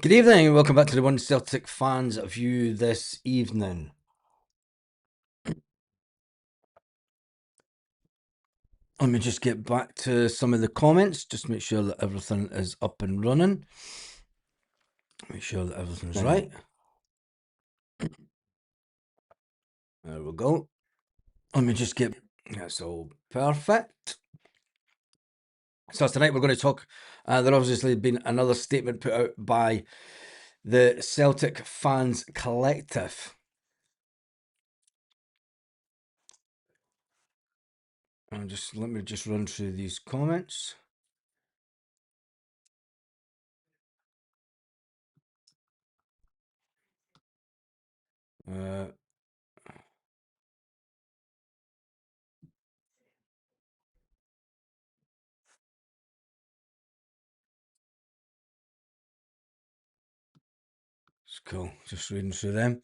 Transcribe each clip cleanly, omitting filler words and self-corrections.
Good evening and welcome back to the One Celtic Fans View this evening. Let me just get back to some of the comments, just make sure that everything is up and running. Make sure that everything's right. There we go. Let me just get, that's all perfect. So tonight we're going to talk, there obviously been another statement put out by the Celtic Fans Collective. And let me just run through these comments. It's cool, just reading through them.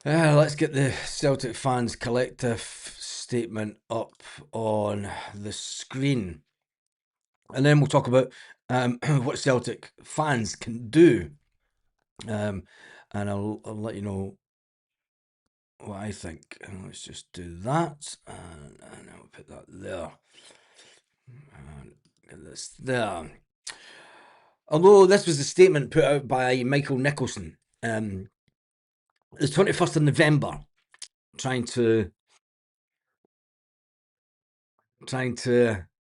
Let's get the Celtic Fans Collective statement up on the screen. And then we'll talk about what Celtic fans can do. And I'll let you know what I think. And let's just do that. And I'll put that there. And get this there. Although this was a statement put out by Michael Nicholson, the 21st of November, trying to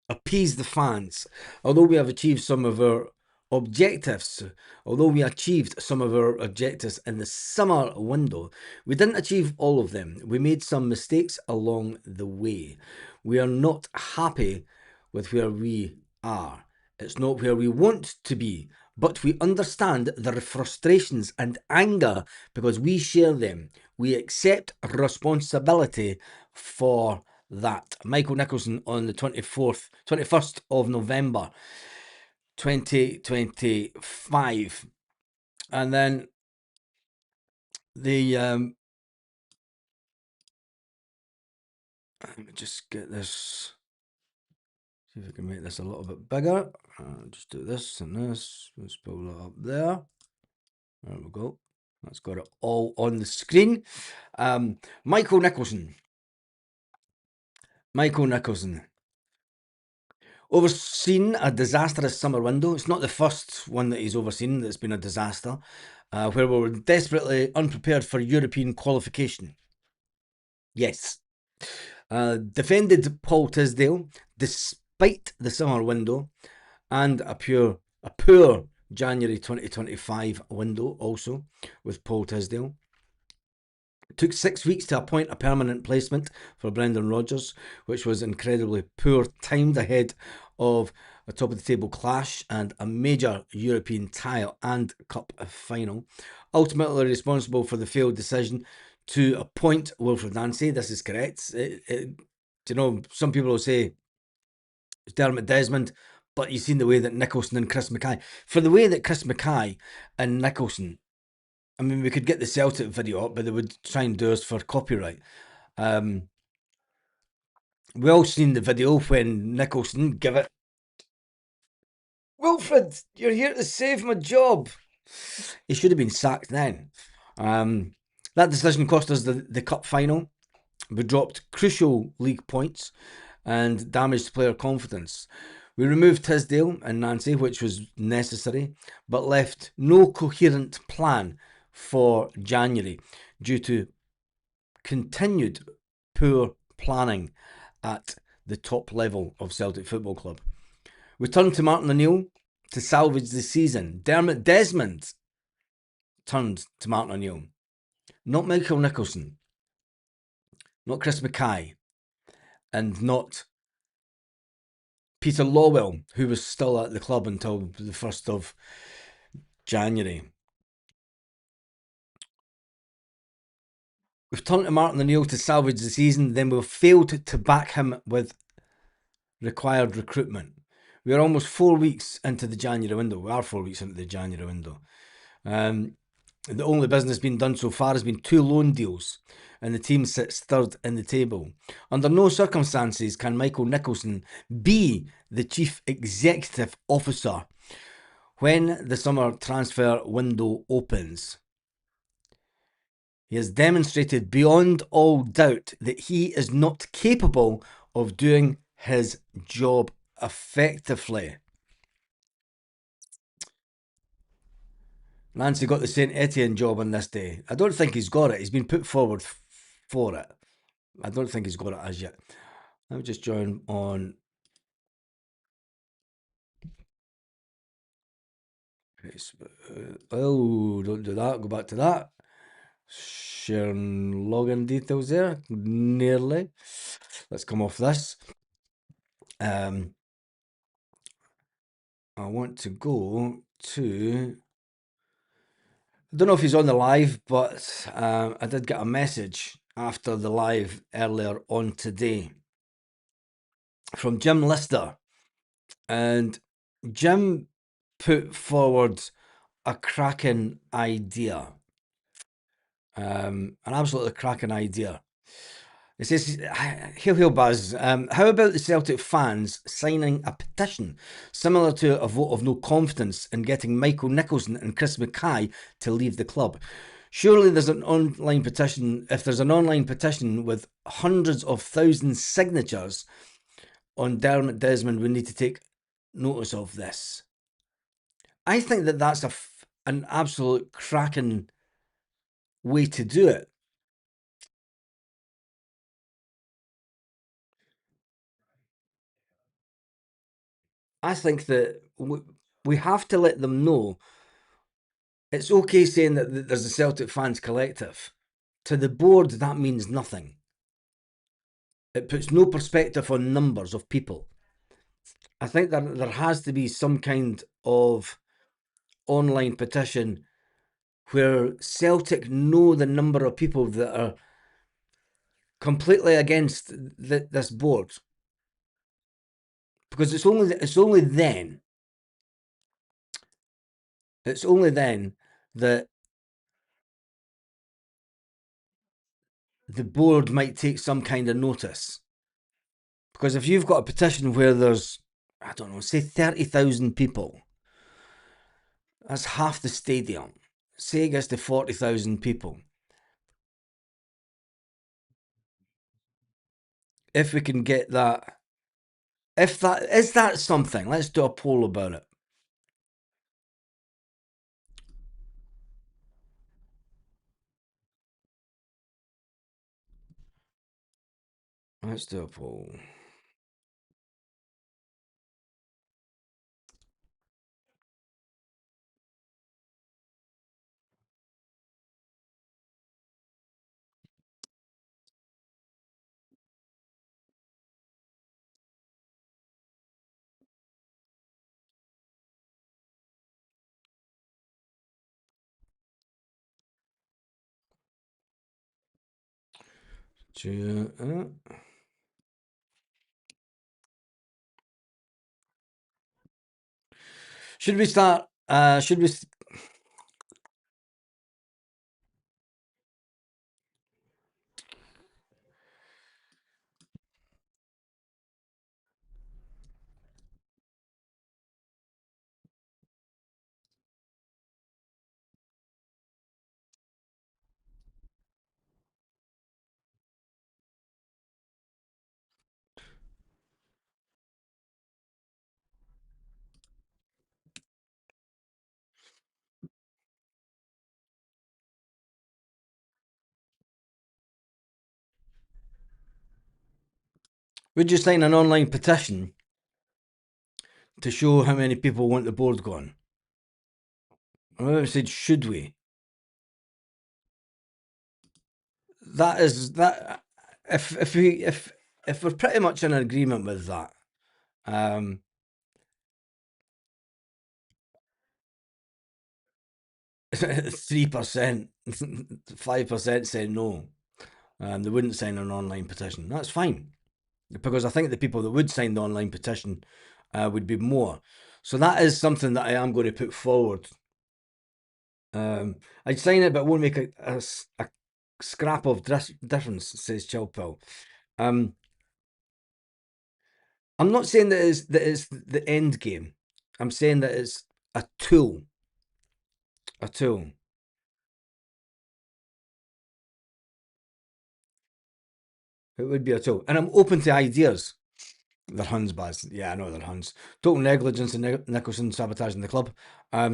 appease the fans. Although we achieved some of our objectives in the summer window, we didn't achieve all of them. We made some mistakes along the way. We are not happy with where we are. It's not where we want to be, but we understand the frustrations and anger because we share them. We accept responsibility for that. Michael Nicholson on the 21st of November 2025. And then the let me just get this, see if we can make this a little bit bigger. Just do this and this. Let's pull that up there. There we go. That's got it all on the screen. Michael Nicholson. Overseen a disastrous summer window. It's not the first one that he's overseen that's been a disaster, where we were desperately unprepared for European qualification. Yes. Defended Paul Tisdale despite the summer window and a poor January 2025 window also with Paul Tisdale. It took 6 weeks to appoint a permanent placement for Brendan Rodgers, which was incredibly poor timed ahead of a top of the table clash and a major European title and cup final. Ultimately responsible for the failed decision to appoint Wilfred Nancy. This is correct. Some people will say it's Dermot Desmond, but you've seen the way that Nicholson and Chris Mackay. For the way that Chris Mackay and Nicholson, I mean, we could get the Celtic video up, but they would try and do us for copyright. We all seen the video when Nicholson give it, Wilfred, you're here to save my job. He should have been sacked then. That decision cost us the cup final. We dropped crucial league points and damaged player confidence. We removed Tisdale and Nancy, which was necessary, but left no coherent plan for January due to continued poor planning at the top level of Celtic Football Club. We turned to Martin O'Neill to salvage the season. Dermot Desmond turned to Martin O'Neill, not Michael Nicholson, not Chris Mackay, and not Peter Lawwell, who was still at the club until the 1st of January. We've turned to Martin O'Neill to salvage the season, then we've failed to back him with required recruitment. We are almost 4 weeks into the January window. We are 4 weeks into the January window. The only business being done so far has been 2 loan deals, and the team sits third in the table. Under no circumstances can Michael Nicholson be the chief executive officer When the summer transfer window opens, he has demonstrated beyond all doubt that he is not capable of doing his job effectively. Nancy got the St Etienne job on this day. I don't think he's got it. He's been put forward for it. I don't think he's got it as yet. Let me just join on Facebook. Oh, don't do that. Go back to that. Sharing login details there. Nearly. Let's come off this. I want to go to... I don't know if he's on the live, but I did get a message after the live earlier on today from Jim Lister. And Jim put forward a cracking idea. An absolutely cracking idea. It says, Hail Buzz, how about the Celtic fans signing a petition similar to a vote of no confidence in getting Michael Nicholson and Chris Mackay to leave the club? Surely there's an online petition, if there's an online petition with hundreds of thousands signatures on Dermot Desmond, we need to take notice of this. I think that that's an absolute cracking way to do it. I think that we have to let them know it's okay saying that there's a Celtic fans collective. To the board, that means nothing. It puts no perspective on numbers of people. I think that there has to be some kind of online petition where Celtic know the number of people that are completely against this board, because it's only then that the board might take some kind of notice. Because if you've got a petition where there's, I don't know, say 30,000 people, that's half the stadium. Say it gets to 40,000 people. If we can get that, if that is that something, let's do a poll about it. Let's do a poll. Should we start? Should we? Would you sign an online petition to show how many people want the board gone? I said, should we? That is that. If we're pretty much in agreement with that, 3%, 5% say no. They wouldn't sign an online petition. That's fine, because I think the people that would sign the online petition would be more. So that is something that I am going to put forward. I'd sign it, but it won't make a scrap of difference, says Chilpill. I'm not saying that it's the end game. I'm saying that it's a tool. A tool. It would be a tool. And I'm open to ideas. They're Huns, Baz. Yeah, I know they're Huns. Total negligence and Nicholson sabotaging the club.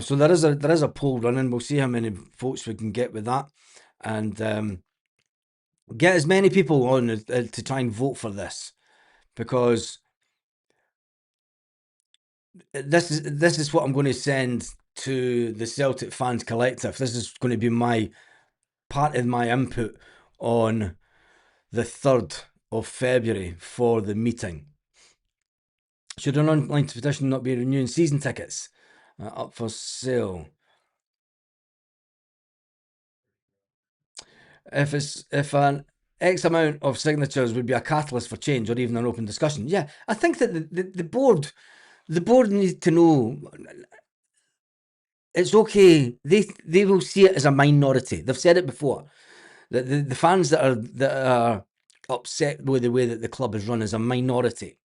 So there is a poll running. We'll see how many votes we can get with that, and get as many people on to try and vote for this, because this is what I'm going to send to the Celtic Fans Collective. This is going to be my part of my input on the 3rd of February for the meeting. Should an online petition not be renewing season tickets up for sale? If an X amount of signatures would be a catalyst for change or even an open discussion, yeah, I think that the board needs to know it's okay. They will see it as a minority. They've said it before. The fans that are upset with the way that the club is run is a minority.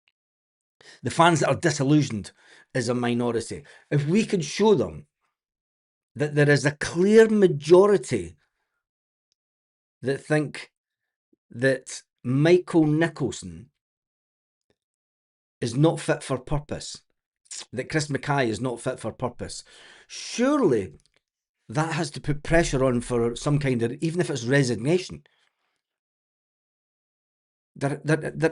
The fans that are disillusioned is a minority. If we could show them that there is a clear majority that think that Michael Nicholson is not fit for purpose, that Chris Mackay is not fit for purpose, surely that has to put pressure on for some kind of, even if it's resignation. There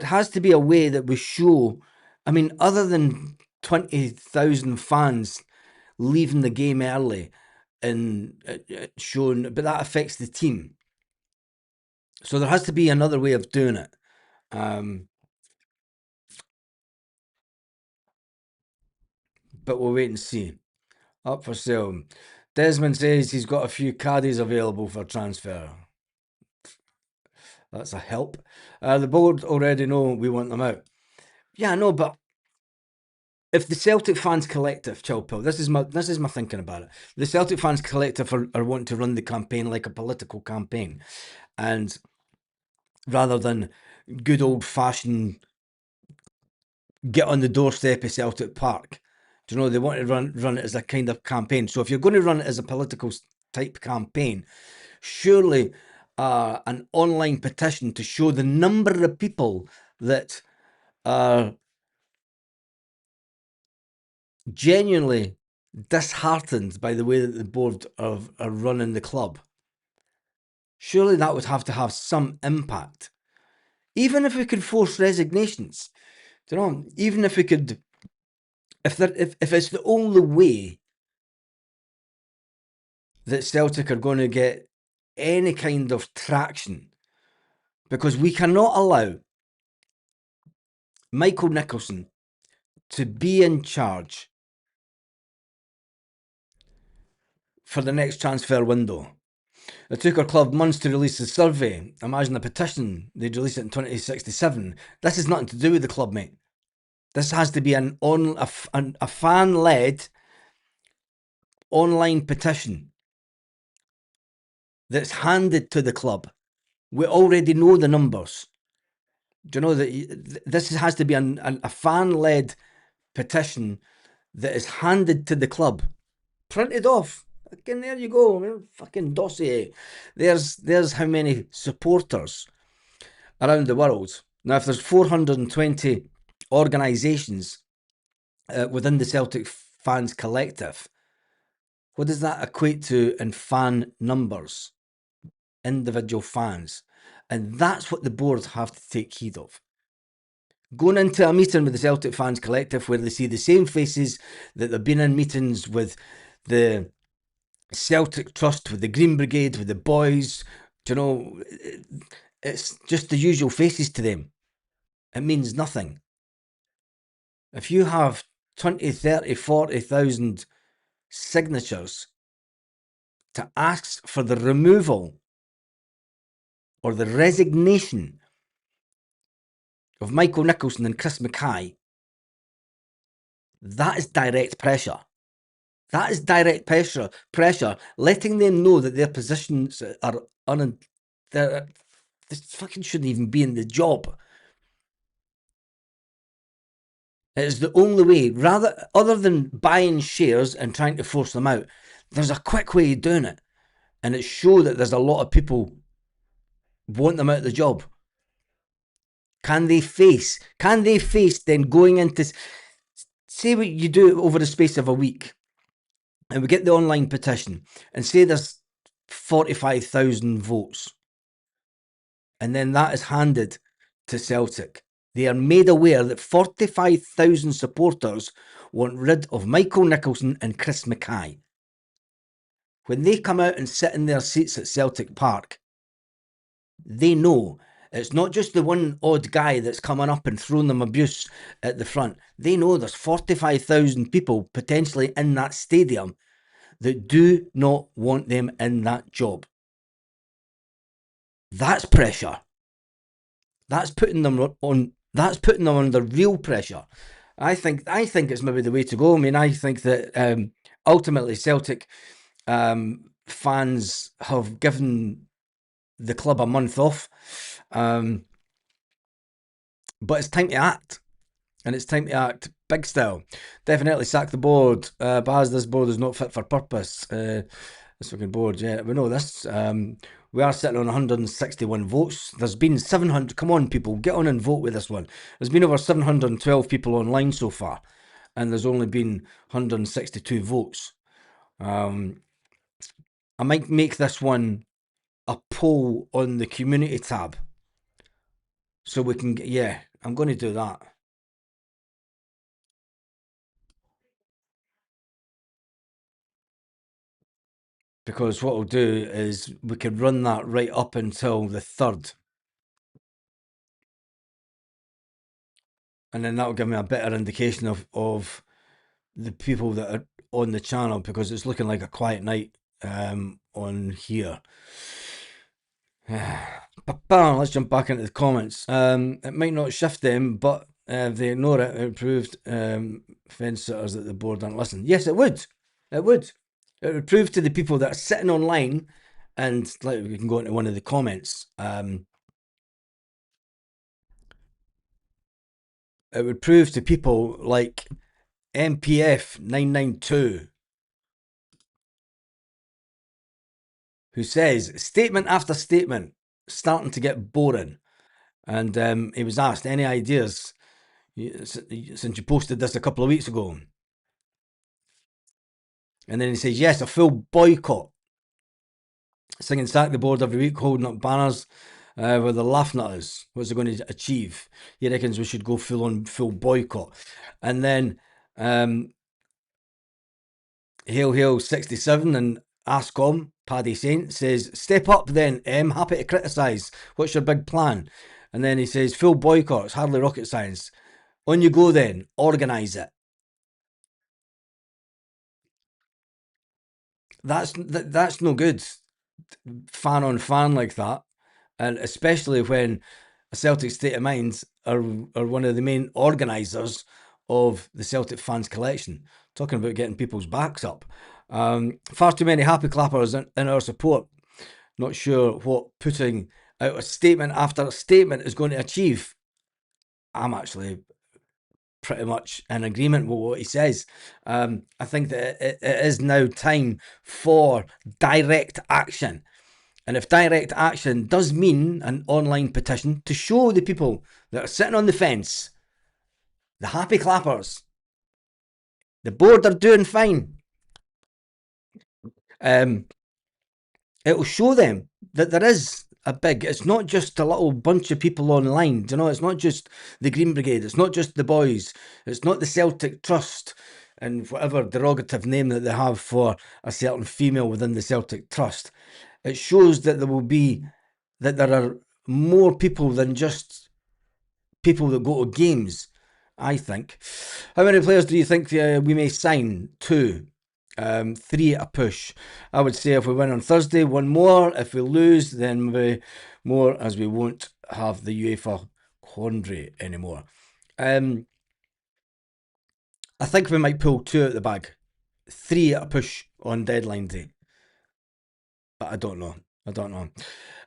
has to be a way that we show, I mean, other than 20,000 fans leaving the game early and showing, but that affects the team. So there has to be another way of doing it. But we'll wait and see. Up for sale. Desmond says he's got a few caddies available for transfer. That's a help. The board already know we want them out. Yeah, I know, but if the Celtic Fans Collective, Chilpill, this is my thinking about it. The Celtic Fans Collective are wanting to run the campaign like a political campaign, and rather than good old fashioned get on the doorstep of Celtic Park. Do you know, they want to run it as a kind of campaign. So if you're going to run it as a political type campaign, surely an online petition to show the number of people that are genuinely disheartened by the way that the board are running the club. Surely that would have to have some impact. Even if we could force resignations, do you know, even if we could, if it's the only way that Celtic are going to get any kind of traction, because we cannot allow Michael Nicholson to be in charge for the next transfer window. It took our club months to release the survey. Imagine a petition, they'd release it in 2067. This has nothing to do with the club, mate. This has to be a fan-led online petition that's handed to the club. We already know the numbers. Do you know that this has to be a fan-led petition that is handed to the club, printed off? Again, there you go, fucking dossier. There's how many supporters around the world. Now, if there's 420 organisations within the Celtic Fans Collective, what does that equate to in fan numbers? Individual fans. And that's what the board have to take heed of. Going into a meeting with the Celtic Fans Collective where they see the same faces that they've been in meetings with the Celtic Trust, with the Green Brigade, with the boys, do you know, it's just the usual faces to them. It means nothing. If you have 20, 30, 40,000 signatures to ask for the removal or the resignation of Michael Nicholson and Chris Mackay, that is direct pressure. That is direct pressure, letting them know that their positions are they fucking shouldn't even be in the job. It's the only way, rather other than buying shares and trying to force them out. There's a quick way of doing it, and it shows that there's a lot of people want them out of the job. Can they face then going into, say what you do over the space of a week, and we get the online petition, and say there's 45,000 votes, and then that is handed to Celtic. They are made aware that 45,000 supporters want rid of Michael Nicholson and Chris Mackay. When they come out and sit in their seats at Celtic Park, they know it's not just the one odd guy that's coming up and throwing them abuse at the front. They know there's 45,000 people potentially in that stadium that do not want them in that job. That's pressure. That's putting them under real pressure. I think it's maybe the way to go. I mean, I think that ultimately Celtic fans have given the club a month off, but it's time to act, and it's time to act big style. Definitely sack the board. Baz, this board is not fit for purpose. This fucking board, yeah, we know this. We are sitting on 161 votes. There's been 700. Come on, people, get on and vote with this one. There's been over 712 people online so far, and there's only been 162 votes. I might make this one a poll on the community tab, so we can. Yeah, I'm going to do that. Because what we'll do is we could run that right up until the 3rd. And then that'll give me a better indication of the people that are on the channel, because it's looking like a quiet night on here. Let's jump back into the comments. It might not shift them, but if they ignore it, it proved fence sitters that the board don't listen. Yes, it would. It would. It would prove to the people that are sitting online, and like we can go into one of the comments. It would prove to people like MPF 992, who says statement after statement, starting to get boring. And he was asked, any ideas since you posted this a couple of weeks ago? And then he says, yes, a full boycott. Singing sack the board every week, holding up banners with the laughing at us. What's it going to achieve? He reckons we should go full boycott. And then Hail 67 and Ascom, Paddy Saint, says, step up then, happy to criticise. What's your big plan? And then he says, full boycott, it's hardly rocket science. On you go then, organise it. That's no good, fan on fan like that. And especially when a Celtic State of Mind are one of the main organisers of the Celtic Fans Collection. Talking about getting people's backs up. Far too many happy clappers in our support. Not sure what putting out a statement after a statement is going to achieve. I'm actually pretty much in agreement with what he says. I think that it is now time for direct action. And if direct action does mean an online petition to show the people that are sitting on the fence, the happy clappers, the board are doing fine, it will show them that there is it's not just a little bunch of people online. You know, it's not just the Green Brigade, it's not just the boys, it's not the Celtic Trust and whatever derogative name that they have for a certain female within the Celtic Trust. It shows that there are more people than just people that go to games, I think. How many players do you think we may sign? 2. 3 at a push. I would say if we win on Thursday, 1 more. If we lose, then maybe more, as we won't have the UEFA quandary anymore. I think we might pull 2 out the bag. 3 at a push on deadline day. But I don't know.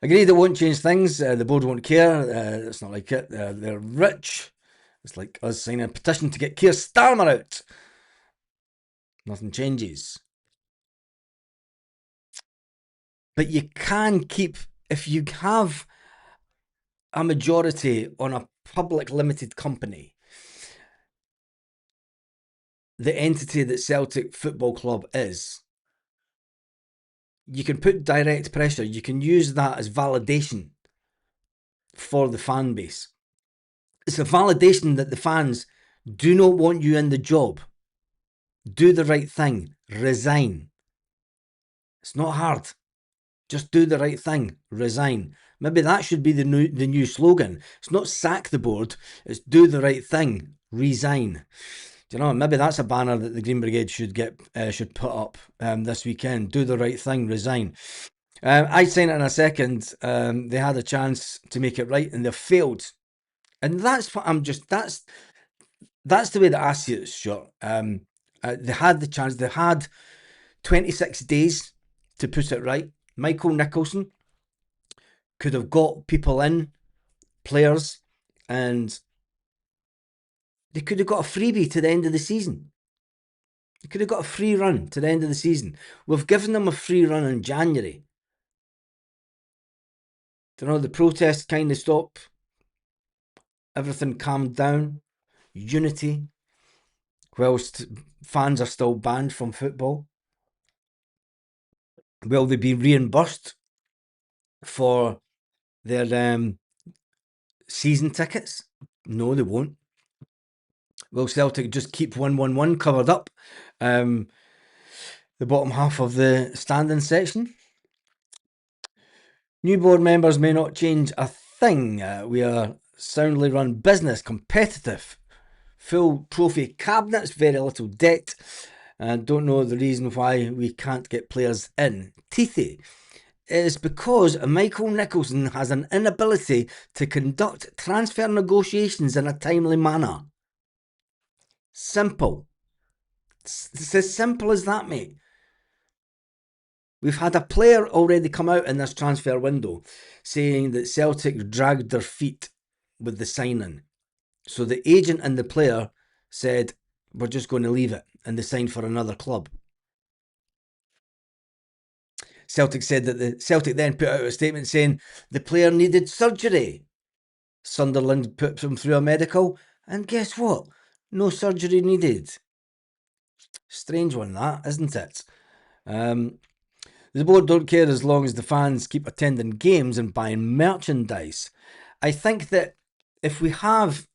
Agreed, it won't change things. The board won't care. It's not like it. They're rich. It's like us signing a petition to get Keir Starmer out. Nothing changes. But you can keep, if you have a majority on a public limited company, the entity that Celtic Football Club is, you can put direct pressure. You can use that as validation for the fan base. It's a validation that the fans do not want you in the job. Do the right thing. Resign. It's not hard. Just do the right thing. Resign. Maybe that should be the new slogan. It's not sack the board. It's do the right thing. Resign. Do you know? Maybe that's a banner that the Green Brigade should put up this weekend. Do the right thing. Resign. I'd sign it in a second. They had a chance to make it right and they failed. And that's what I'm just. That's the way that I see it, Stuart. They had the chance. They had 26 days to put it right. Michael Nicholson could have got people in, players, and they could have got a freebie to the end of the season. They could have got a free run to the end of the season. We've given them a free run in January. You know, the protests kind of stopped. Everything calmed down. Unity. Whilst fans are still banned from football. Will they be reimbursed for their season tickets? No, they won't. Will Celtic just keep 111 covered up? The bottom half of the standing section. New board members may not change a thing. We are soundly run business, competitive, full trophy cabinets, very little debt, and don't know the reason why we can't get players in. Teethy. It is because Michael Nicholson has an inability to conduct transfer negotiations in a timely manner. Simple. It's as simple as that, mate. We've had a player already come out in this transfer window saying that Celtic dragged their feet with the signing. So the agent and the player said, we're just going to leave it, and they signed for another club. Celtic said that the Celtic then put out a statement saying the player needed surgery. Sunderland put him through a medical, and guess what? No surgery needed. Strange one, that, isn't it? The board don't care as long as the fans keep attending games and buying merchandise. I think that if we have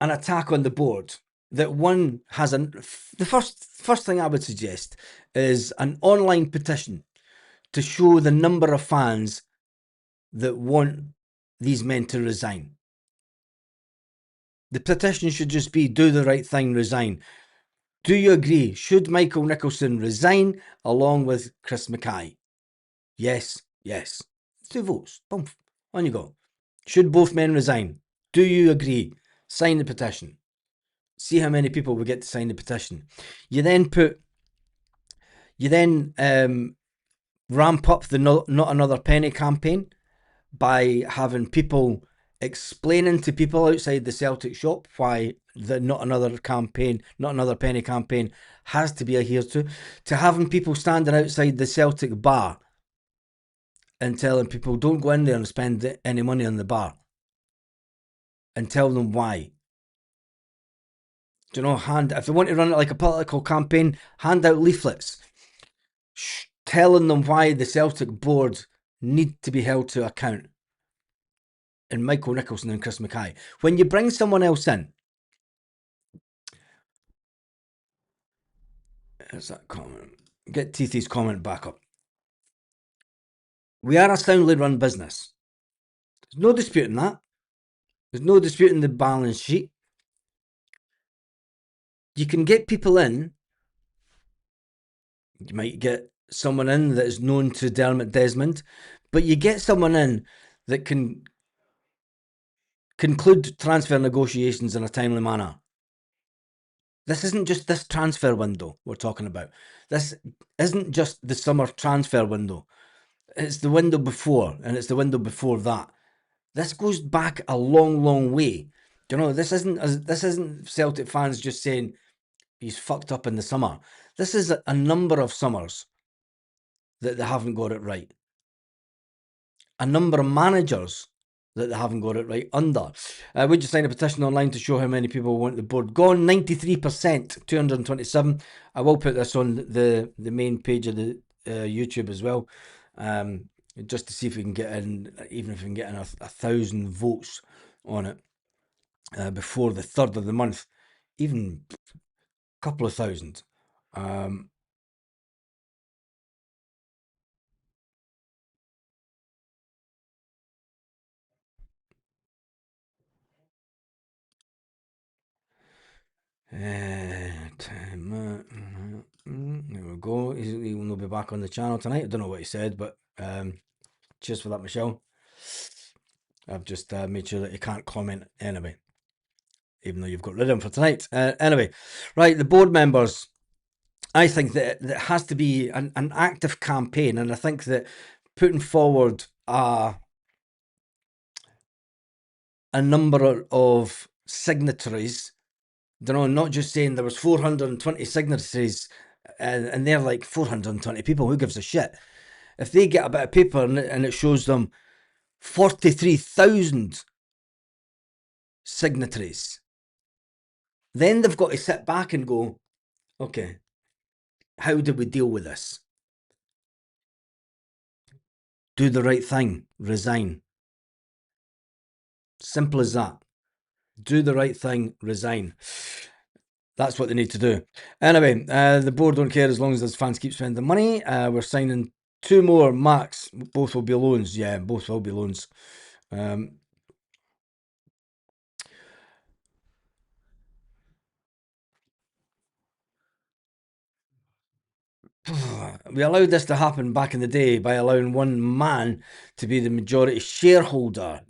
an attack on the board, that one has the first thing I would suggest is an online petition to show the number of fans that want these men to resign. The petition should just be do the right thing, resign. Do you agree? Should Michael Nicholson resign along with Chris Mackay? Yes, yes. 2 votes. Boom. On you go. Should both men resign? Do you agree? Sign the petition. See how many people we get to sign the petition. You then ramp up the Not Another Penny campaign by having people explaining to people outside the Celtic shop why the Not Another Penny campaign has to be adhered to having people standing outside the Celtic bar and telling people don't go in there and spend any money on the bar, and tell them why. Do you know, if they want to run it like a political campaign, hand out leaflets telling them why the Celtic board need to be held to account. And Michael Nicholson and Chris Mackay. When you bring someone else in, there's that comment. Get Teethy's comment back up. We are a soundly run business. There's no disputing that. There's no disputing the balance sheet. You can get people in. You might get someone in that is known to Dermot Desmond, but you get someone in that can conclude transfer negotiations in a timely manner. This isn't just this transfer window we're talking about. This isn't just the summer transfer window. It's the window before, and it's the window before that. This goes back a long, long way. Do you know, this isn't Celtic fans just saying he's fucked up in the summer. This is a number of summers that they haven't got it right. A number of managers that they haven't got it right under. Would you sign a petition online to show how many people want the board gone? 93%, 227. I will put this on the main page of the YouTube as well, just to see if we can get in, even if we can get in 1,000 votes on it before the 3rd of the month, even a couple of thousand. There we go. He will not be back on the channel tonight. I don't know what he said, but cheers for that, Michelle. I've just made sure that he can't comment anyway, even though you've got rid of him for tonight. Anyway, right, the board members. I think that it has to be an active campaign, and I think that putting forward a number of signatories, you know, not just saying there was 420 signatories, and they're like 420 people. Who gives a shit? If they get a bit of paper and it shows them 43,000 signatories, then they've got to sit back and go, okay, how do we deal with this? Do the right thing, resign. Simple as that. Do the right thing, resign. That's what they need to do. Anyway, the board don't care as long as those fans keep spending money. We're signing 2 more max. Both will be loans. Yeah, both will be loans. We allowed this to happen back in the day by allowing one man to be the majority shareholder,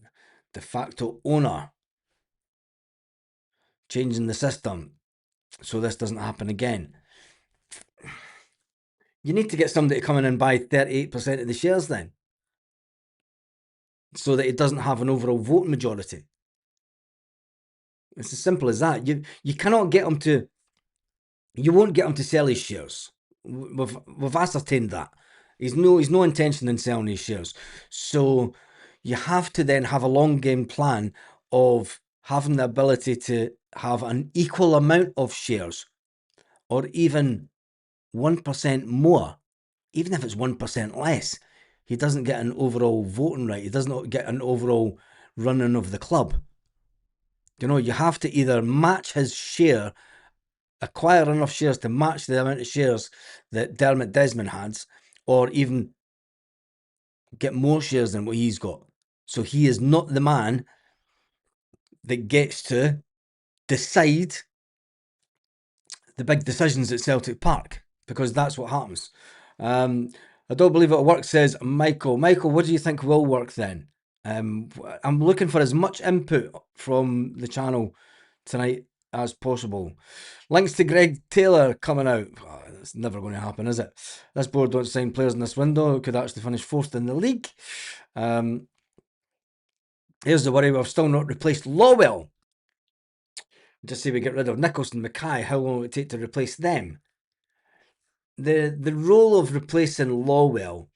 de facto owner, changing the system so this doesn't happen again. You need to get somebody to come in and buy 38% of the shares then, so that it doesn't have an overall vote majority. It's as simple as that. You cannot get him to. You won't get him to sell his shares. We've ascertained that. He's no intention in selling his shares. So you have to then have a long game plan of having the ability to have an equal amount of shares, or even 1% more, even if it's 1% less. He doesn't get an overall voting right. He doesn't get an overall running of the club. You know, you have to either match his share, acquire enough shares to match the amount of shares that Dermot Desmond has, or even get more shares than what he's got. So he is not the man that gets to decide the big decisions at Celtic Park, because that's what happens. I don't believe it'll work, says Michael. Michael, what do you think will work then? I'm looking for as much input from the channel tonight as possible. Links to Greg Taylor coming out. Oh, it's never going to happen, is it? This board don't sign players in this window. It could actually finish 4th in the league. Here's the worry. We've still not replaced Lawwell. Just say we get rid of Nicholson, Mackay. How long will it take to replace them? The role of replacing Lawwell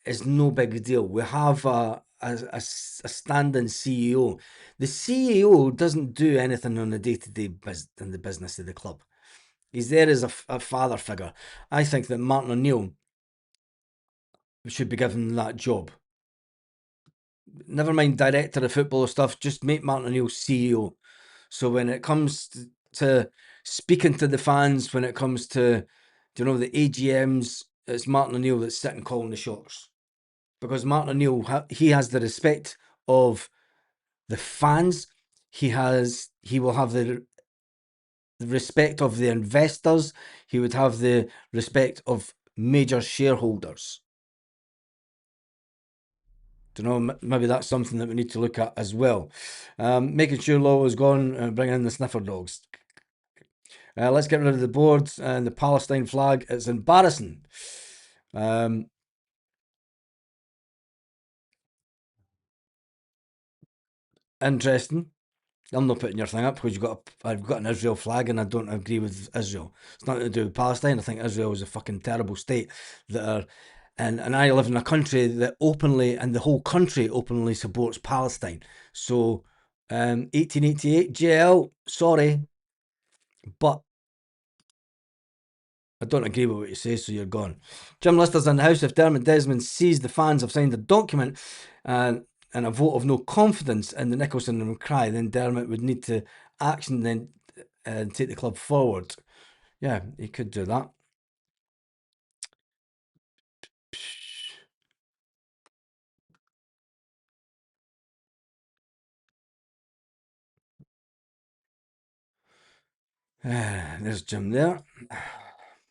is no big deal. We have a standing CEO. The CEO doesn't do anything on a day-to-day in the business of the club. He's there as a father figure. I think that Martin O'Neill should be given that job. Never mind director of football stuff, just make Martin O'Neill CEO. So when it comes to speaking to the fans, when it comes to, you know, the AGMs, it's Martin O'Neill that's sitting calling the shots. Because Martin O'Neill, he has the respect of the fans. He will have the respect of the investors. He would have the respect of major shareholders. You know, maybe that's something that we need to look at as well. Making sure Law is gone, bringing in the sniffer dogs. Let's get rid of the boards and the Palestine flag. It's embarrassing. Interesting. I'm not putting your thing up because I've got an Israel flag and I don't agree with Israel. It's nothing to do with Palestine. I think Israel is a fucking terrible state that are, and I live in a country that openly, and the whole country openly supports Palestine. So, 1888 JL, sorry, but I don't agree with what you say, so you're gone. Jim Lister's in the house. If Dermot Desmond sees the fans have signed a document and a vote of no confidence in the Nicholson and McCry, then Dermot would need to action then take the club forward. Yeah, he could do that. There's Jim there.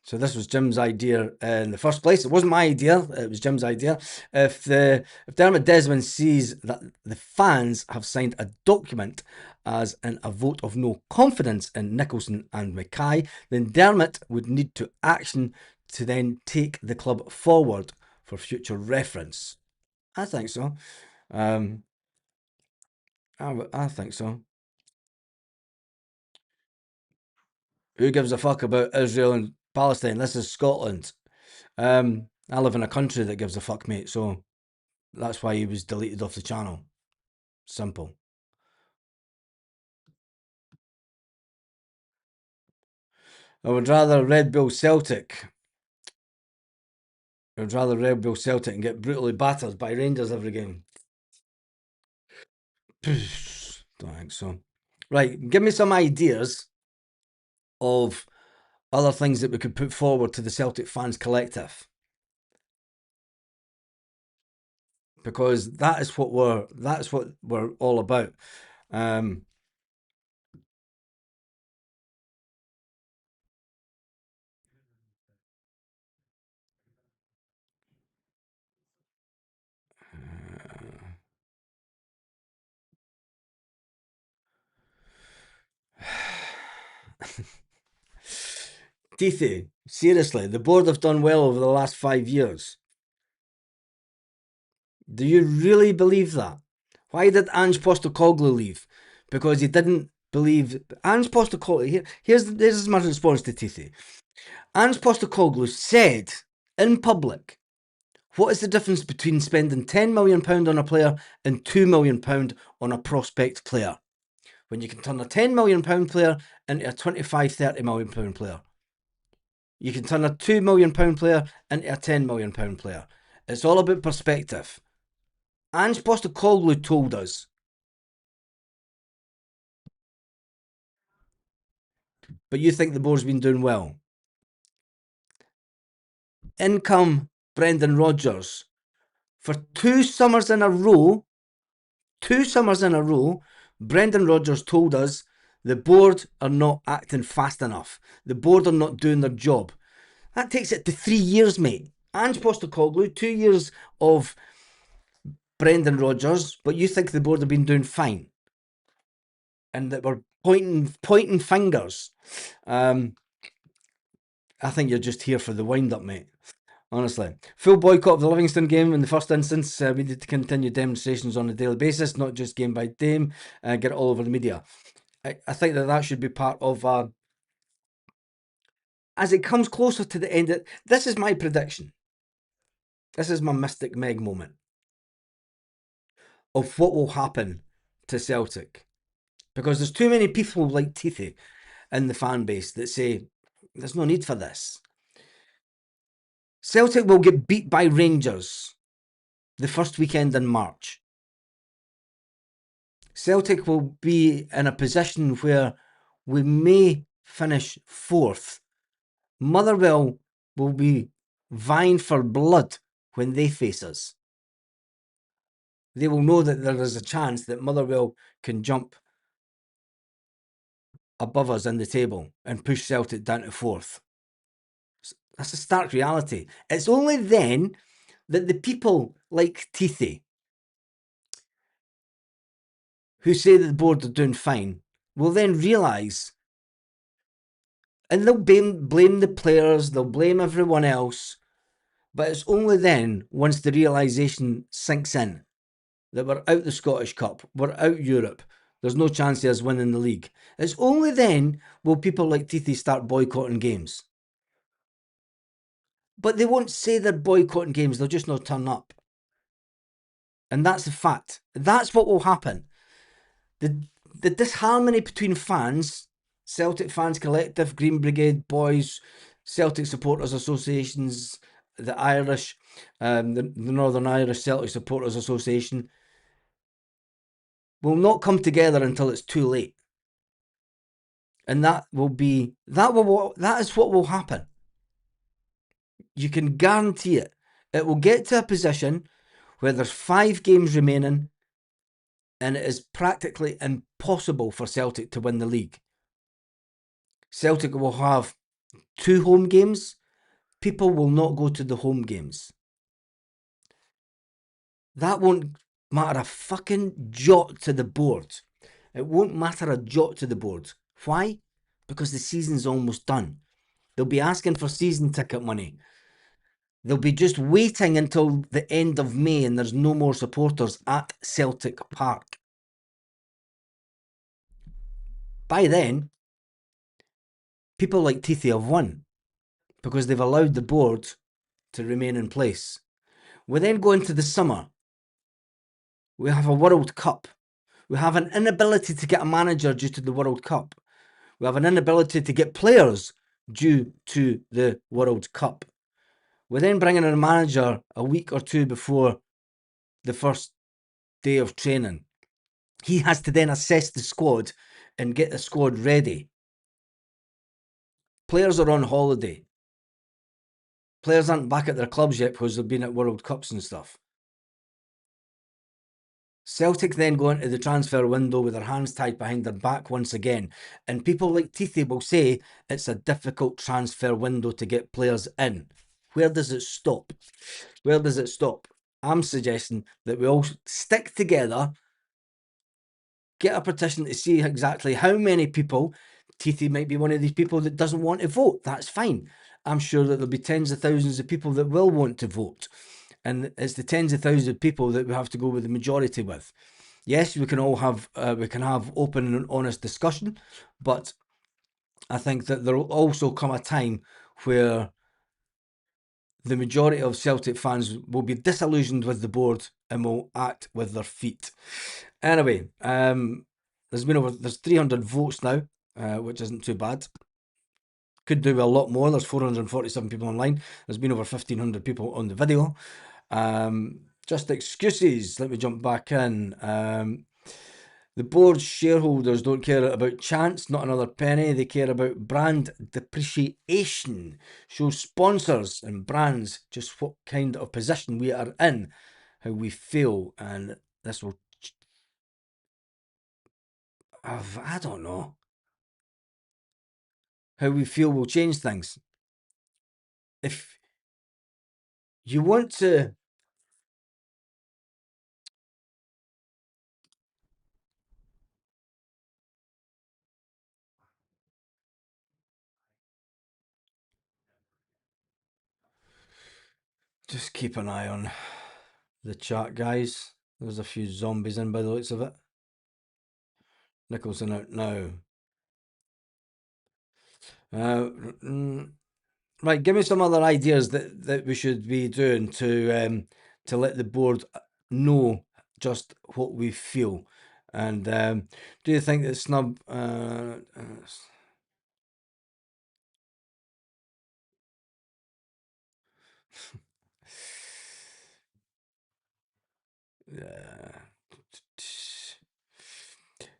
So this was Jim's idea in the first place. It wasn't my idea. It was Jim's idea. If Dermot Desmond sees that the fans have signed a document as in a vote of no confidence in Nicholson and Mackay, then Dermot would need to action to then take the club forward for future reference. I think so. I think so. Who gives a fuck about Israel and Palestine? This is Scotland. I live in a country that gives a fuck, mate, so that's why he was deleted off the channel. Simple. I would rather Red Bull Celtic. I would rather Red Bull Celtic and get brutally battered by Rangers every game. Don't think so. Right, give me some ideas of other things that we could put forward to the Celtic fans collective. Because that's what we're all about. Teethy, seriously, the board have done well over the last 5 years. Do you really believe that? Why did Ange Postecoglou leave? Because he didn't believe Ange Postecoglou. Here's my response to Teethy. Ange Postecoglou said in public, what is the difference between spending £10 million on a player and £2 million on a prospect player? When you can turn a £10 million player into a £25-30 million player. You can turn a £2 million player into a £10 million player. It's all about perspective. Ange Postecoglou told us. But you think the board's been doing well. In come Brendan Rodgers. For 2 summers in a row, Brendan Rodgers told us the board are not acting fast enough. The board are not doing their job. That takes it to 3 years, mate. Ange Postecoglou, 2 years of Brendan Rodgers, but you think the board have been doing fine. And that we're pointing fingers. I think you're just here for the wind-up, mate. Honestly. Full boycott of the Livingston game in the first instance. We need to continue demonstrations on a daily basis, not just game by game, get it all over the media. I think that should be part of... as it comes closer to the end, this is my prediction. This is my Mystic Meg moment of what will happen to Celtic. Because there's too many people like Teethy in the fan base that say, there's no need for this. Celtic will get beat by Rangers the first weekend in March. Celtic will be in a position where we may finish 4th. Motherwell will be vying for blood when they face us. They will know that there is a chance that Motherwell can jump above us in the table and push Celtic down to 4th. That's a stark reality. It's only then that the people like Teethy, who say that the board are doing fine, will then realise, and they'll blame the players, they'll blame everyone else, but it's only then, once the realisation sinks in, that we're out the Scottish Cup, we're out Europe, there's no chance of us winning the league. It's only then will people like Titi start boycotting games. But they won't say they're boycotting games, they'll just not turn up. And that's the fact. That's what will happen. The disharmony between fans, Celtic Fans Collective, Green Brigade Boys, Celtic Supporters Associations, the Irish, the Northern Irish Celtic Supporters Association, will not come together until it's too late. And that is what will happen. You can guarantee it. It will get to a position where there's 5 games remaining and it is practically impossible for Celtic to win the league. Celtic will have 2 home games. People will not go to the home games. That won't matter a fucking jot to the board. It won't matter a jot to the board. Why? Because the season's almost done. They'll be asking for season ticket money. They'll be just waiting until the end of May and there's no more supporters at Celtic Park. By then, people like Titi have won because they've allowed the board to remain in place. We then go into the summer. We have a World Cup. We have an inability to get a manager due to the World Cup. We have an inability to get players due to the World Cup. We then bring in a manager a week or 2 before the first day of training. He has to then assess the squad and get the squad ready. Players are on holiday. Players aren't back at their clubs yet because they've been at World Cups and stuff. Celtic then go into the transfer window with their hands tied behind their back once again. And people like Titi will say it's a difficult transfer window to get players in. Where does it stop? Where does it stop? I'm suggesting that we all stick together, get a petition to see exactly how many people. Titi might be one of these people that doesn't want to vote. That's fine. I'm sure that there'll be tens of thousands of people that will want to vote. And it's the tens of thousands of people that we have to go with the majority with. Yes, we can all have open and honest discussion, but I think that there will also come a time where the majority of Celtic fans will be disillusioned with the board and will act with their feet. Anyway, there's 300 votes now, which isn't too bad. Could do a lot more. There's 447 people online. There's been over 1,500 people on the video. Just excuses. Let me jump back in. The board's shareholders don't care about chance, not another penny. They care about brand depreciation. Show sponsors and brands just what kind of position we are in, how we feel, and this will. I don't know. How we feel will change things. If you want to. Just keep an eye on the chat, guys. There's a few zombies in by the looks of it. Nicholson out now. Right, give me some other ideas that we should be doing to let the board know just what we feel. And do you think that snub?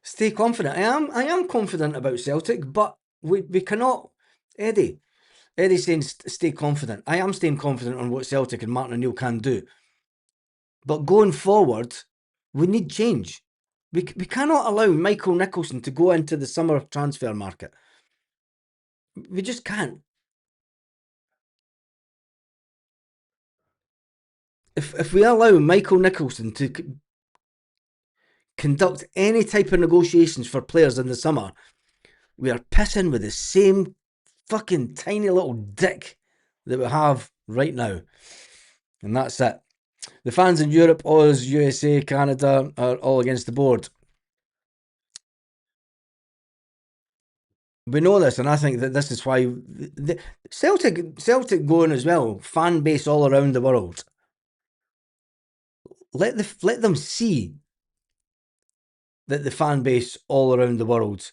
Stay confident. I am confident about Celtic, but we cannot. Eddie's saying stay confident. I am staying confident on what Celtic and Martin O'Neill can do. But going forward, we need change. We cannot allow Michael Nicholson to go into the summer transfer market. We just can't. If we allow Michael Nicholson to conduct any type of negotiations for players in the summer, we are pissing with the same fucking tiny little dick that we have right now. And that's it. The fans in Europe, Oz, USA, Canada are all against the board. We know this, and I think that this is why Celtic going as well. Fan base all around the world. Let them see that the fan base all around the world.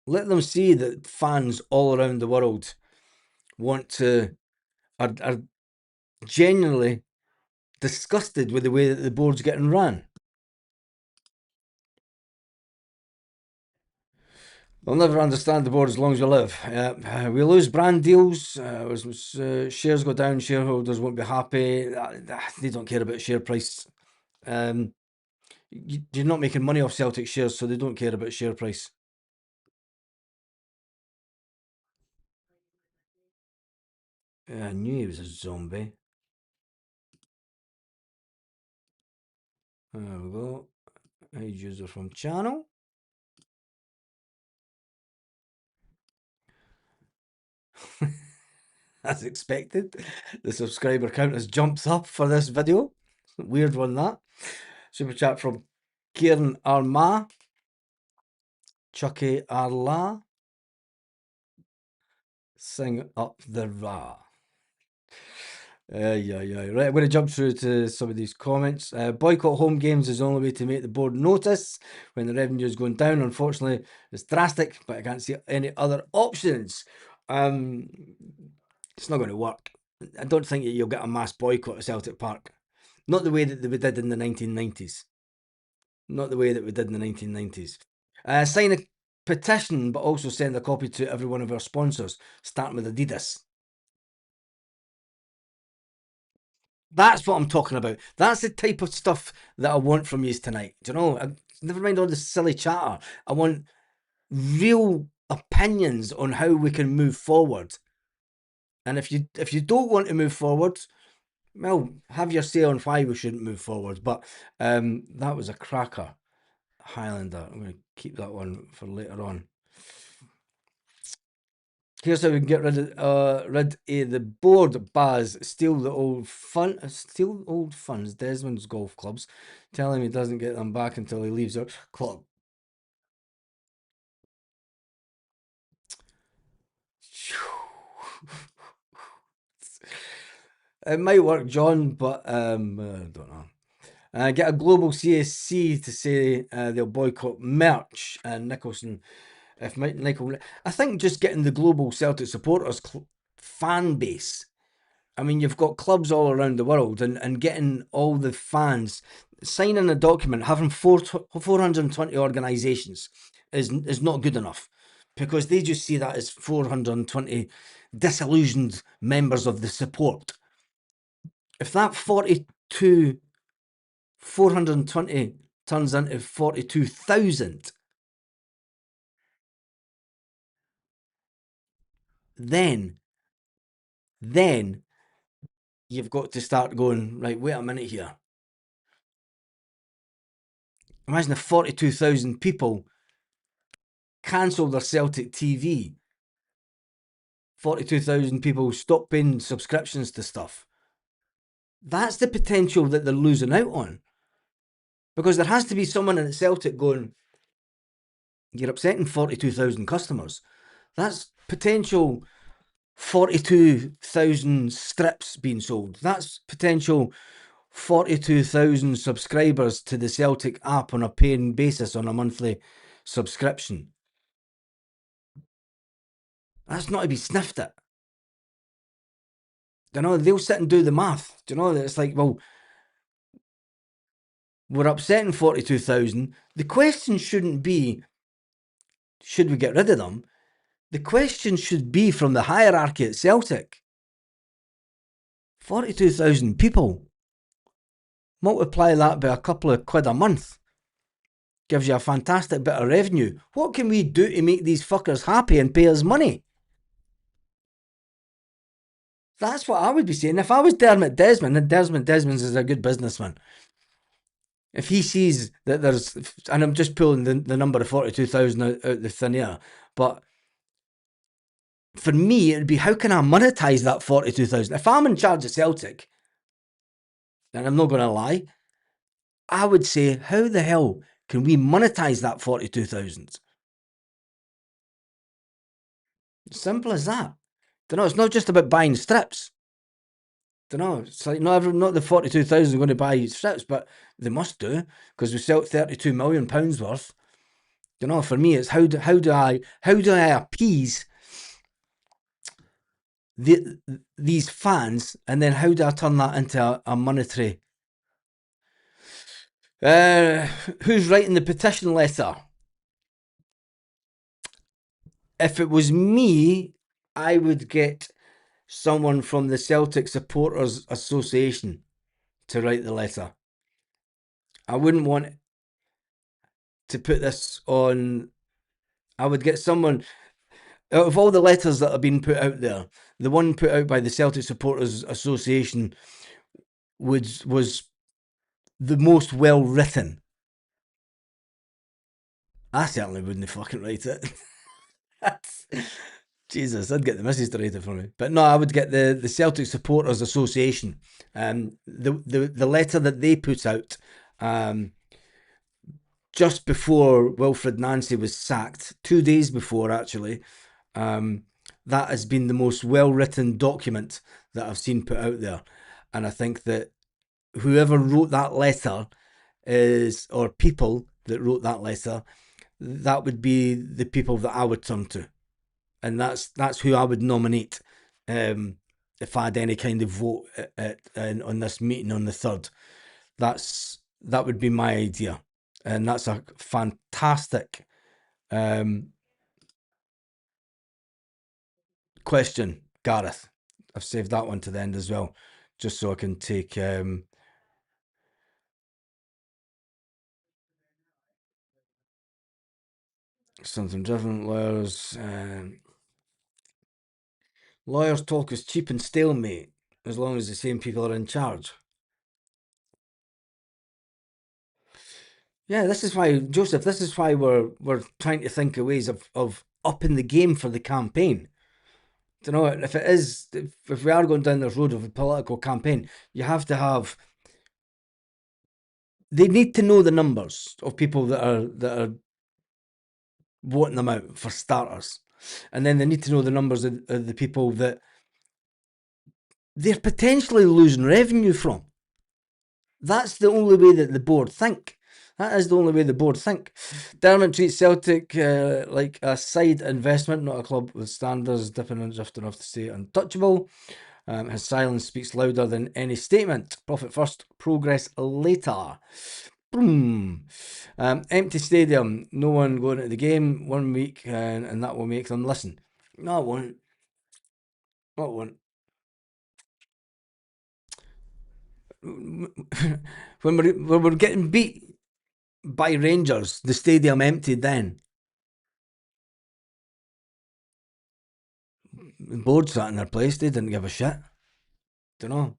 Let them see that fans all around the world are genuinely disgusted with the way that the board's getting run. They'll never understand the board as long as we live. We lose brand deals, shares go down, shareholders won't be happy. They don't care about share price. You're not making money off Celtic shares, so they don't care about share price. I knew he was a zombie. There we go. Hide user from channel. As expected, the subscriber count has jumped up for this video. Weird one, that. Super chat from Kieran Arma. Chucky Arla. Sing up the Ra. Yeah. Right, I'm going to jump through to some of these comments. Boycott home games is the only way to make the board notice when the revenue is going down. Unfortunately, it's drastic, but I can't see any other options. It's not going to work. I don't think you'll get a mass boycott at Celtic Park. Not the way that we did in the 1990s. Not the way that we did in the 1990s. Sign a petition, but also send a copy to every one of our sponsors, starting with Adidas. That's what I'm talking about. That's the type of stuff that I want from you tonight. Do you know? Never mind all the silly chatter. I want real opinions on how we can move forward. And if you don't want to move forward, well, have your say on why we shouldn't move forward. But that was a cracker, Highlander. I'm going to keep that one for later on. Here's how we can get rid of the board. Baz, steal old funds. Desmond's golf clubs. Tell him he doesn't get them back until he leaves our club. It might work, John, but I don't know. Get a global CSC to say they'll boycott merch. And Nicholson, if Michael, I think just getting the global Celtic supporters fan base. I mean, you've got clubs all around the world, and getting all the fans signing a document, having 420 organisations is not good enough, because they just see that as 420 disillusioned members of the support. If that 420 turns into 42,000, then you've got to start going, right, wait a minute here. Imagine if 42,000 people cancel their Celtic TV. 42,000 people stop paying subscriptions to stuff. That's the potential that they're losing out on. Because there has to be someone at Celtic going, you're upsetting 42,000 customers. That's potential 42,000 strips being sold. That's potential 42,000 subscribers to the Celtic app on a paying basis on a monthly subscription. That's not to be sniffed at. You know, they'll sit and do the math. Do you know, it's like, well, we're upsetting 42,000. The question shouldn't be, should we get rid of them? The question should be from the hierarchy at Celtic. 42,000 people. Multiply that by a couple of quid a month. Gives you a fantastic bit of revenue. What can we do to make these fuckers happy and pay us money? That's what I would be saying. If I was Dermot Desmond, and Desmond is a good businessman, If he sees that there's, and I'm just pulling the number of 42,000 out the thin air, but for me, it'd be how can I monetize that 42,000? If I'm in charge of Celtic, and I'm not going to lie, I would say, how the hell can we monetize that 42,000? Simple as that. Don't know. It's not just about buying strips. Don't know. It's like not the 42,000 are going to buy strips, but they must do because we sell £32 million worth. You know, for me, it's how do I appease these fans, and then how do I turn that into a monetary? Who's writing the petition letter? If it was me, I would get someone from the Celtic Supporters Association to write the letter. I wouldn't want to put this on. I would get someone out of all the letters that have been put out there. The one put out by the Celtic Supporters Association was the most well written. I certainly wouldn't fucking write it. Jesus, I'd get the missus to write it for me. But no, I would get the Celtic Supporters Association. The letter that they put out just before Wilfred Nancy was sacked, 2 days before actually, that has been the most well-written document that I've seen put out there. And I think that whoever wrote that letter or people that wrote that letter, that would be the people that I would turn to. And that's who I would nominate if I had any kind of vote on this meeting on the 3rd. That would be my idea. And that's a fantastic question, Gareth. I've saved that one to the end as well, just so I can take something different. Lawyers talk is cheap and stalemate as long as the same people are in charge. Yeah, this is why, Joseph, this is why we're trying to think of ways of upping the game for the campaign. You know, if we are going down this road of a political campaign, you have to have. They need to know the numbers of people that are voting them out for starters, and then they need to know the numbers of the people that they're potentially losing revenue from. That's the only way that the board think. That is the only way the board think. Dermot treats Celtic like a side investment, not a club with standards, dipping and drifting off to stay untouchable. His silence speaks louder than any statement. Profit first, progress later. Boom. Empty stadium, no one going to the game 1 week, and that will make them listen. No, it won't. No, it won't. when we're getting beat by Rangers, the stadium emptied then. The board sat in their place, they didn't give a shit. Don't know.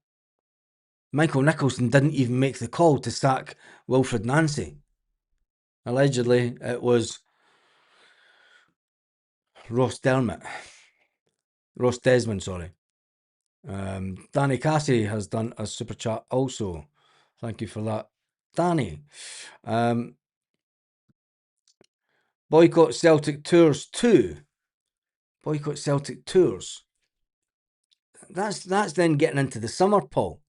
Michael Nicholson didn't even make the call to sack Wilfred Nancy. Allegedly, it was Ross Desmond, sorry. Danny Cassie has done a super chat also. Thank you for that, Danny. Boycott Celtic tours too. Boycott Celtic tours. That's then getting into the summer, Paul.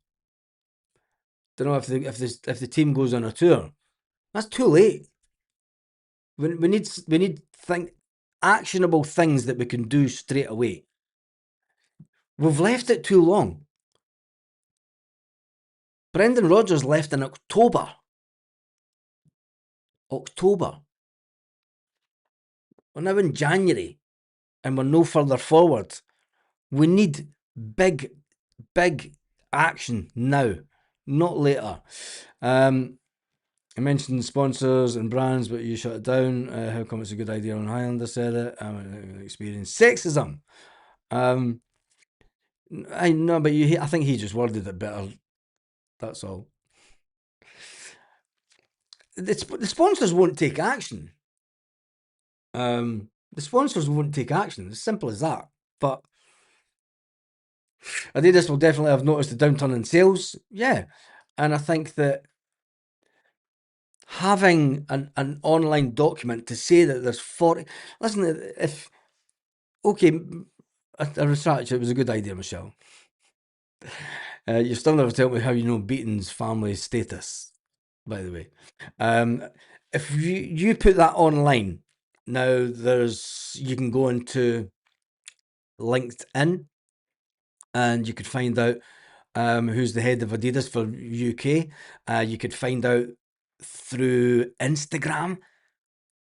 Don't know if the team goes on a tour. That's too late. We need actionable things that we can do straight away. We've left it too long. Brendan Rodgers left in October. We're now in January, and we're no further forward. We need big action now, not later. I mentioned sponsors and brands, but you shut it down. How come it's a good idea on Highlander said it? I'm experiencing sexism. I know, but I think he just worded it better. That's all. the sponsors won't take action. The sponsors won't take action. As simple as that. But Adidas will definitely have noticed the downturn in sales. Yeah. And I think that having an online document to say that there's 40... Listen, if... Okay, I researched it was a good idea, Michelle. You still never tell me how you know Beaton's family status, by the way. If you put that online, now you can go into LinkedIn and you could find out who's the head of Adidas for UK. You could find out through Instagram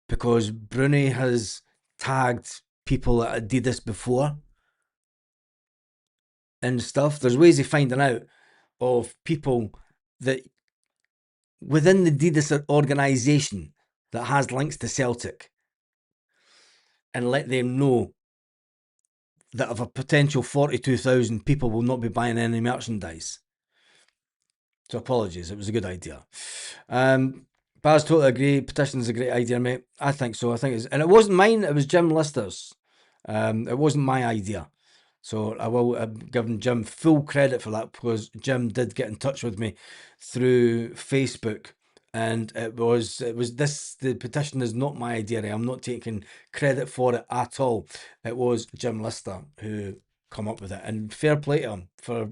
because Bruni has tagged people at Adidas before and stuff. There's ways of finding out of people that within the Adidas organisation that has links to Celtic and let them know that of a potential 42,000 people will not be buying any merchandise. So apologies, it was a good idea. Baz, totally agree. Petition's a great idea, mate. I think so. I think it's, and it wasn't mine. It was Jim Lister's. It wasn't my idea. So I will give Jim full credit for that because Jim did get in touch with me through Facebook, and it was this. The petition is not my idea. I'm not taking credit for it at all. It was Jim Lister who come up with it, and fair play to him for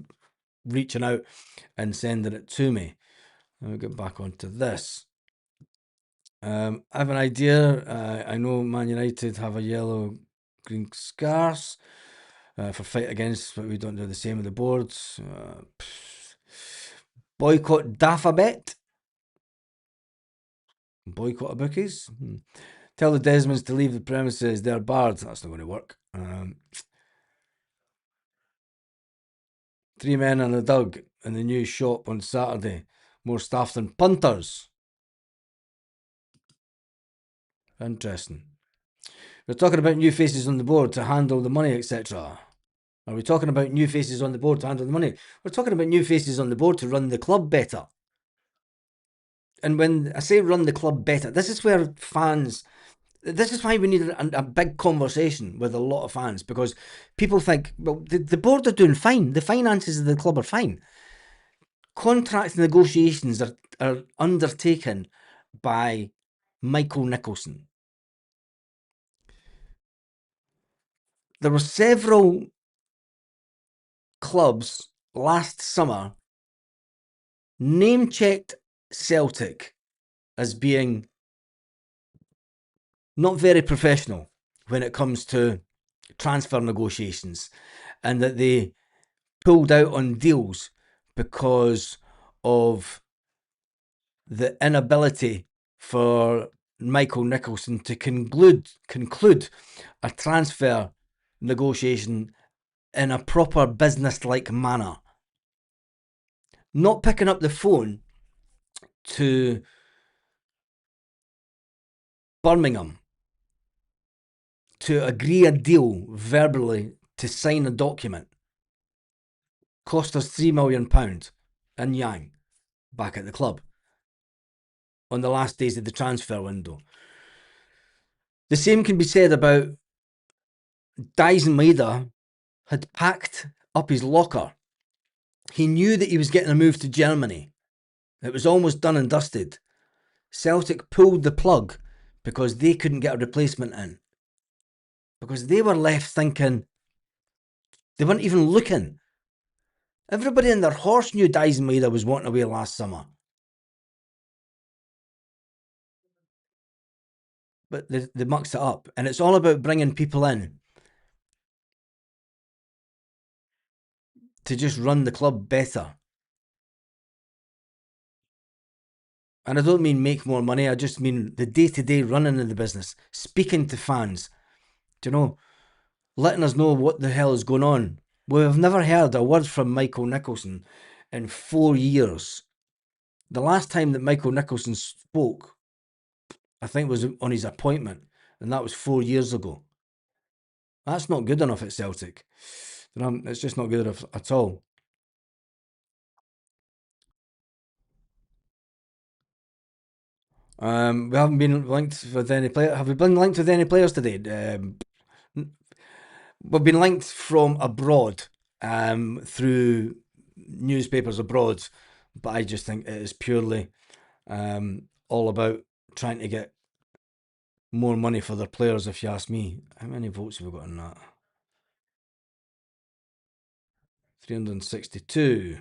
reaching out and sending it to me. Let me get back onto this. I have an idea. I know Man United have a yellow green scarves for fight against, but we don't do the same with the boards. Boycott Daffabet. Boycott a bookies. Tell the Desmonds to leave the premises. They're barred. That's not going to work. 3 men and a dog in the new shop on Saturday. More staff than punters. Interesting. We're talking about new faces on the board to handle the money, etc. Are we talking about new faces on the board to handle the money? We're talking about new faces on the board to run the club better. And when I say run the club better, this is where fans... This is why we need a big conversation with a lot of fans, because people think, well, the board are doing fine. The finances of the club are fine. Contract negotiations are undertaken by Michael Nicholson. There were several clubs last summer name-checked Celtic as being not very professional when it comes to transfer negotiations, and that they pulled out on deals because of the inability for Michael Nicholson to conclude a transfer negotiation in a proper business-like manner. Not picking up the phone to Birmingham to agree a deal verbally to sign a document cost us £3 million in Yang back at the club on the last days of the transfer window. The same can be said about Dyson Maeda had packed up his locker. He knew that he was getting a move to Germany. It was almost done and dusted. Celtic pulled the plug because they couldn't get a replacement in. Because they were left thinking, they weren't even looking. Everybody in their horse knew Dyson Maeda was wanting away last summer. But they mucked it up. And it's all about bringing people in to just run the club better. And I don't mean make more money, I just mean the day-to-day running of the business, speaking to fans, you know, letting us know what the hell is going on. We've never heard a word from Michael Nicholson in 4 years. The last time that Michael Nicholson spoke, I think, was on his appointment, and that was 4 years ago. That's not good enough at Celtic. It's just not good enough at all. We haven't been linked with any player. Have we been linked with any players today? We've been linked from abroad, through newspapers abroad, but I just think it is purely all about trying to get more money for their players, if you ask me. How many votes have we got on that? 362.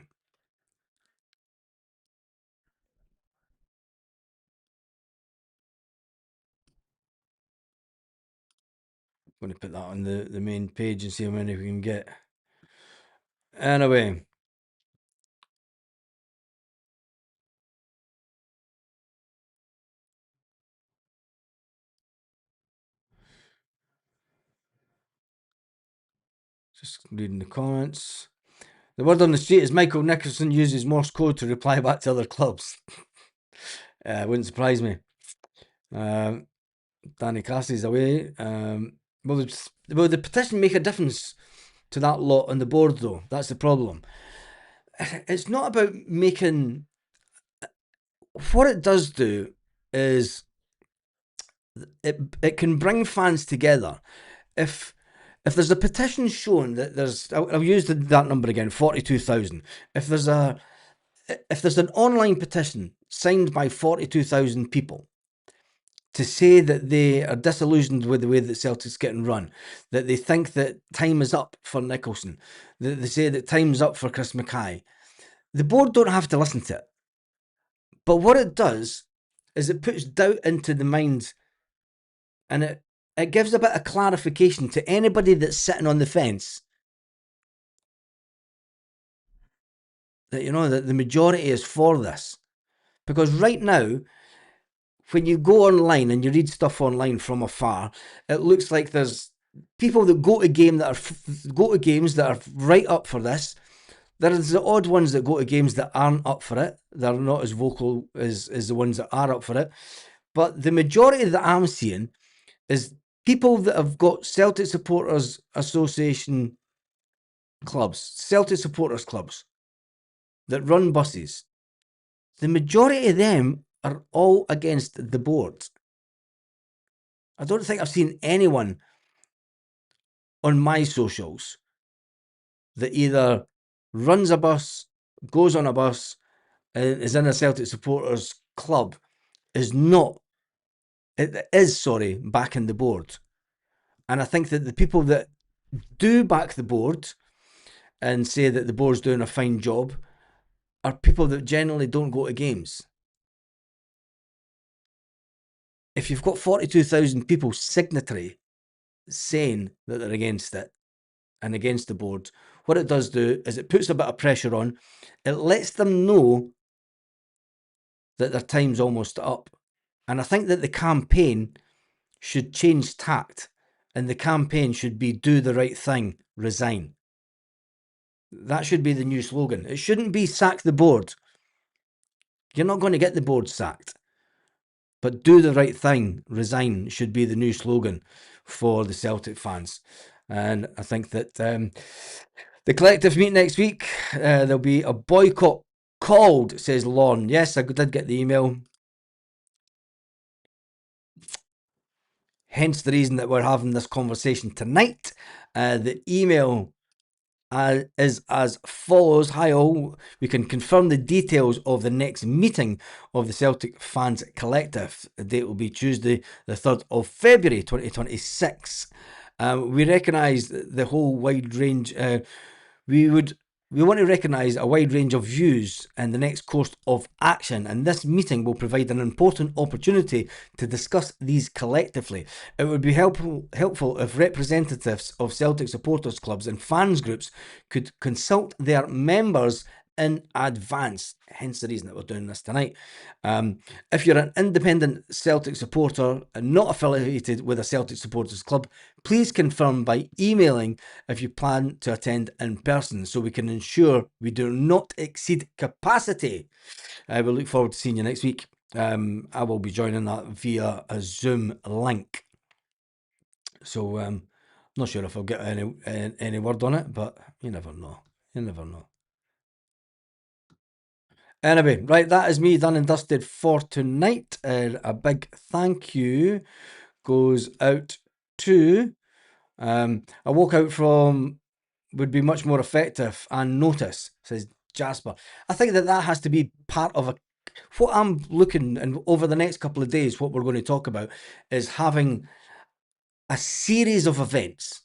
I'm going to put that on the main page and see how many we can get. Anyway, just reading the comments. The word on the street is Michael Nicholson uses Morse code to reply back to other clubs. Wouldn't surprise me. Danny Cassie's away. Will the petition make a difference to that lot on the board, though? That's the problem. It's not about making. What it does do is it can bring fans together. If there's a petition shown that I'll use that number again, 42,000. If there's an online petition signed by 42,000 people to say that they are disillusioned with the way that Celtic's getting run, that they think that time is up for Nicholson, that they say that time's up for Chris Mackay, the board don't have to listen to it. But what it does is it puts doubt into the minds, and it gives a bit of clarification to anybody that's sitting on the fence that, that the majority is for this. Because right now, when you go online and you read stuff online from afar, it looks like there's people that go to games that are right up for this. There's the odd ones that go to games that aren't up for it. They're not as vocal as the ones that are up for it. But the majority that I'm seeing is people that have got Celtic Supporters Association clubs, Celtic Supporters clubs that run buses. The majority of them are all against the board. I don't think I've seen anyone on my socials that either runs a bus, goes on a bus, and is in a Celtic Supporters club backing the board. And I think that the people that do back the board and say that the board's doing a fine job are people that generally don't go to games. If you've got 42,000 people signatory saying that they're against it and against the board, what it does do is it puts a bit of pressure on. It lets them know that their time's almost up. And I think that the campaign should change tact, and the campaign should be do the right thing, resign. That should be the new slogan. It shouldn't be sack the board. You're not going to get the board sacked. But do the right thing, resign should be the new slogan for the Celtic fans. And I think that the collective meet next week, there'll be a boycott called, says Lorne. Yes, I did get the email. Hence the reason that we're having this conversation tonight. The email is as follows. Hi all, we can confirm the details of the next meeting of the Celtic Fans Collective. The date will be Tuesday the 3rd of February 2026. We recognise the whole wide range. We want to recognise a wide range of views and the next course of action, and this meeting will provide an important opportunity to discuss these collectively. It would be helpful if representatives of Celtic supporters clubs and fans groups could consult their members in advance, hence the reason that we're doing this tonight. If you're an independent Celtic supporter and not affiliated with a Celtic supporters club, please confirm by emailing if you plan to attend in person so we can ensure we do not exceed capacity. I will look forward to seeing you next week. I will be joining that via a Zoom link. So I'm not sure if I'll get any word on it, but you never know. You never know. Anyway, right, that is me done and dusted for tonight. A big thank you goes out to a walkout from would be much more effective and notice, says Jasper. I think that has to be part of what I'm looking, and over the next couple of days, what we're going to talk about is having a series of events,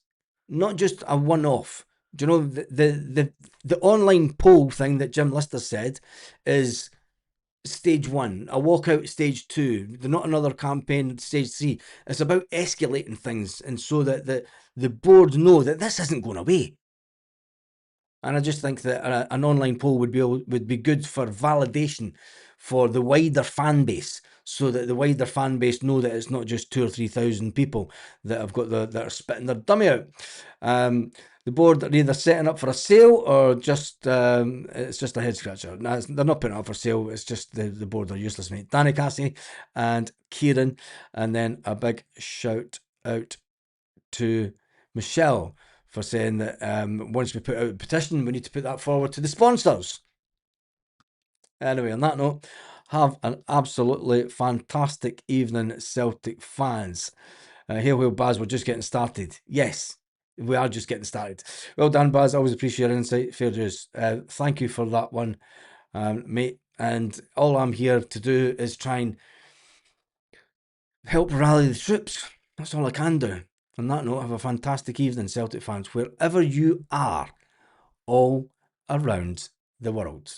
not just a one-off. Do you know the online poll thing that Jim Lister said is stage one, a walkout stage two, not another campaign stage three. It's about escalating things, and so that the board know that this isn't going away. And I just think that an online poll would be good for validation for the wider fan base, so that the wider fan base know that it's not just 2,000 or 3,000 people that have got that are spitting their dummy out. The board are either setting up for a sale or just it's just a head scratcher. No, they're not putting it up for sale. It's just the board are useless, mate. Danny Cassie and Kieran, and then a big shout out to Michelle for saying that once we put out a petition, we need to put that forward to the sponsors. Anyway, on that note, have an absolutely fantastic evening, Celtic fans. Hail, hail, Baz, we're just getting started. Yes, we are just getting started. Well done, Baz. Always appreciate your insight. Fair dues. Thank you for that one, mate. And all I'm here to do is try and help rally the troops. That's all I can do. On that note, have a fantastic evening, Celtic fans, wherever you are, all around the world.